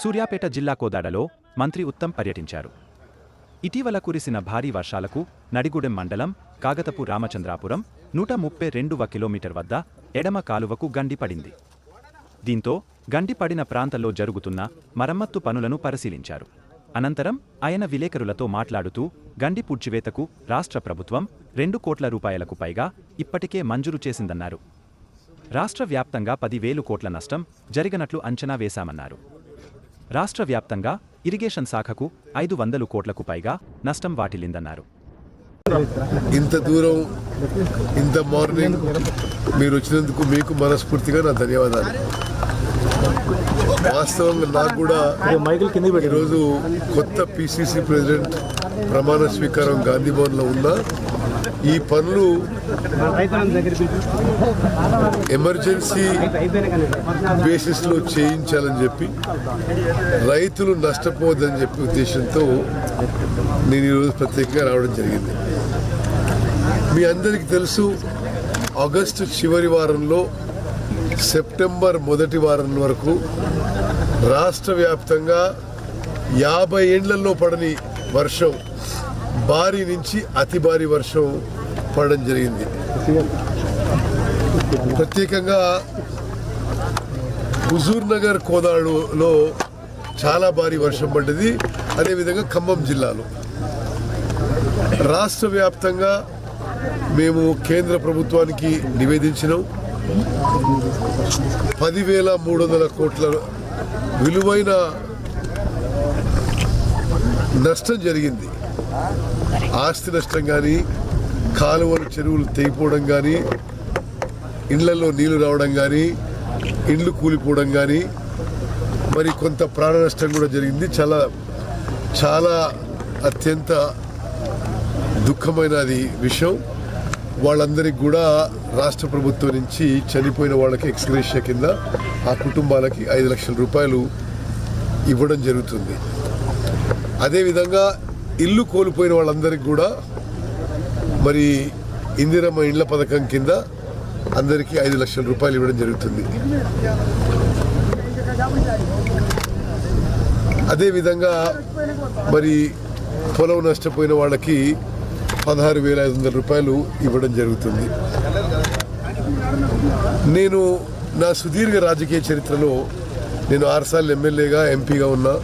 సూర్యాపేట జిల్లా కోదాడలో మంత్రి ఉత్తమ్ పర్యటించారు. ఇటీవల కురిసిన భారీ వర్షాలకు నడిగూడెం మండలం కాగతపు రామచంద్రాపురం 132వ కిలోమీటర్ వద్ద ఎడమ కాలువకు గండి పడింది. దీంతో గండి పడిన ప్రాంతంలో జరుగుతున్న మరమ్మత్తు పనులను పరిశీలించారు. అనంతరం ఆయన విలేకరులతో మాట్లాడుతూ గండి పూడ్చివేతకు రాష్ట్ర ప్రభుత్వం 2 కోట్ల రూపాయలకు పైగా ఇప్పటికే మంజూరు చేసిందన్నారు. రాష్ట్ర వ్యాప్తంగా 10,000 కోట్ల నష్టం జరిగినట్లు అంచనా వేశామన్నారు. రాష్ట్ర వ్యాప్తంగా ఇరిగేషన్ శాఖకు 500 కోట్లకు పైగా నష్టం వాటిల్లిందన్నారు. ఇంత దూరం ఇంత మార్నింగ్ మీరు వచ్చినందుకు మీకు మనస్ఫూర్తిగా నా ధన్యవాదాలు. వాస్తవంగా నాకు కూడా ఈరోజు కొత్త పిసిసి ప్రెసిడెంట్ ప్రమాణ స్వీకారం గాంధీ భవన్లో ఉన్న ఈ పనులు ఎమర్జెన్సీ బేసిస్లో చేయించాలని చెప్పి రైతులు నష్టపోవద్దని చెప్పి ఉద్దేశంతో నేను ఈరోజు ప్రత్యేకంగా రావడం జరిగింది. మీ అందరికీ తెలుసు, ఆగస్టు చివరి వారంలో సెప్టెంబర్ మొదటి వారం వరకు రాష్ట్ర వ్యాప్తంగా 50 ఏండ్లలో పడని వర్షం, భారీ నుంచి అతి భారీ వర్షం పడడం జరిగింది. ప్రత్యేకంగా హుజూర్ నగర్ కోదాడులో చాలా భారీ వర్షం పడ్డది. అదేవిధంగా ఖమ్మం జిల్లాలో రాష్ట్ర వ్యాప్తంగా మేము కేంద్ర ప్రభుత్వానికి నివేదించినాం. 10,300 కోట్ల విలువైన నష్టం జరిగింది. ఆస్తి నష్టం కానీ, కాలువలు చెరువులు తెగిపోవడం కానీ, ఇళ్లలో నీళ్లు రావడం కానీ, ఇండ్లు కూలిపోవడం కానీ, మరి కొంత ప్రాణ నష్టం కూడా జరిగింది. చాలా చాలా అత్యంత దుఃఖమైనది విషయం. వాళ్ళందరికీ కూడా రాష్ట్ర ప్రభుత్వం నుంచి చనిపోయిన వాళ్ళకి ఎక్స్గ్రేషియా కింద ఆ కుటుంబాలకి 5 లక్షల రూపాయలు ఇవ్వడం జరుగుతుంది. అదేవిధంగా ఇల్లు కోల్పోయిన వాళ్ళందరికీ కూడా మరి ఇందిరమ్మ ఇండ్ల పథకం కింద అందరికీ 5 లక్షల రూపాయలు ఇవ్వడం జరుగుతుంది. అదేవిధంగా మరి పొలం నష్టపోయిన వాళ్ళకి 16,500 రూపాయలు ఇవ్వడం జరుగుతుంది. నేను నా సుదీర్ఘ రాజకీయ చరిత్రలో నేను 6 సార్లు ఎమ్మెల్యేగా, ఎంపీగా ఉన్నా,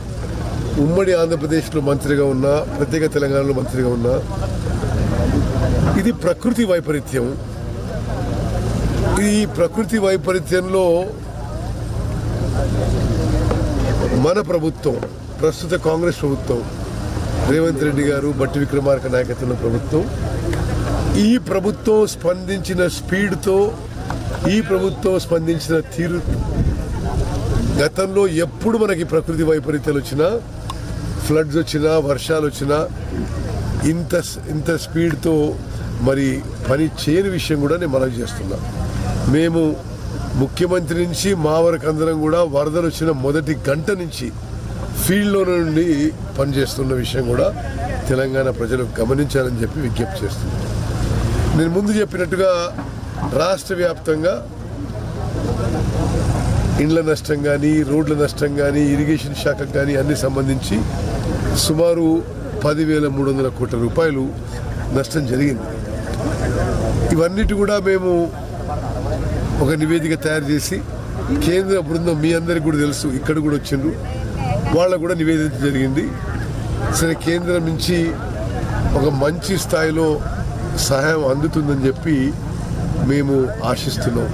ఉమ్మడి ఆంధ్రప్రదేశ్లో మంత్రిగా ఉన్నా, ప్రత్యేక తెలంగాణలో మంత్రిగా ఉన్నా. ఇది ప్రకృతి వైపరీత్యం. ఈ ప్రకృతి వైపరీత్యంలో మన ప్రభుత్వం, ప్రస్తుత కాంగ్రెస్ ప్రభుత్వం, రేవంత్ రెడ్డి గారు, బట్టి విక్రమార్క నాయకత్వంలో ప్రభుత్వం, ఈ ప్రభుత్వం స్పందించిన స్పీడ్తో, ఈ ప్రభుత్వం స్పందించిన తీరు, గతంలో ఎప్పుడు మనకి ప్రకృతి వైపరీత్యాలు వచ్చినా, ఫ్లడ్స్ వచ్చినా, వర్షాలు వచ్చినా ఇంత స్పీడ్తో మరి పని చేయని విషయం కూడా నేను మనవి చేస్తున్నా. మేము ముఖ్యమంత్రి నుంచి మా వరకు అందరం కూడా వరదలు వచ్చిన మొదటి గంట నుంచి ఫీల్డ్లో నుండి పనిచేస్తున్న విషయం కూడా తెలంగాణ ప్రజలు గమనించాలని చెప్పి విజ్ఞప్తి చేస్తున్నాను. నేను ముందు చెప్పినట్టుగా రాష్ట్ర వ్యాప్తంగా ఇండ్ల నష్టం కానీ, రోడ్ల నష్టం కానీ, ఇరిగేషన్ శాఖకు కానీ అన్ని సంబంధించి సుమారు 10,300 కోట్ల రూపాయలు నష్టం జరిగింది. ఇవన్నిటి కూడా మేము ఒక నివేదిక తయారు చేసి కేంద్ర బృందం, మీ అందరికీ కూడా తెలుసు, ఇక్కడ కూడా వచ్చిండ్రు, వాళ్ళకు కూడా నివేదించడం జరిగింది. సరే, కేంద్రం నుంచి ఒక మంచి స్థాయిలో సహాయం అందుతుందని చెప్పి మేము ఆశిస్తున్నాం.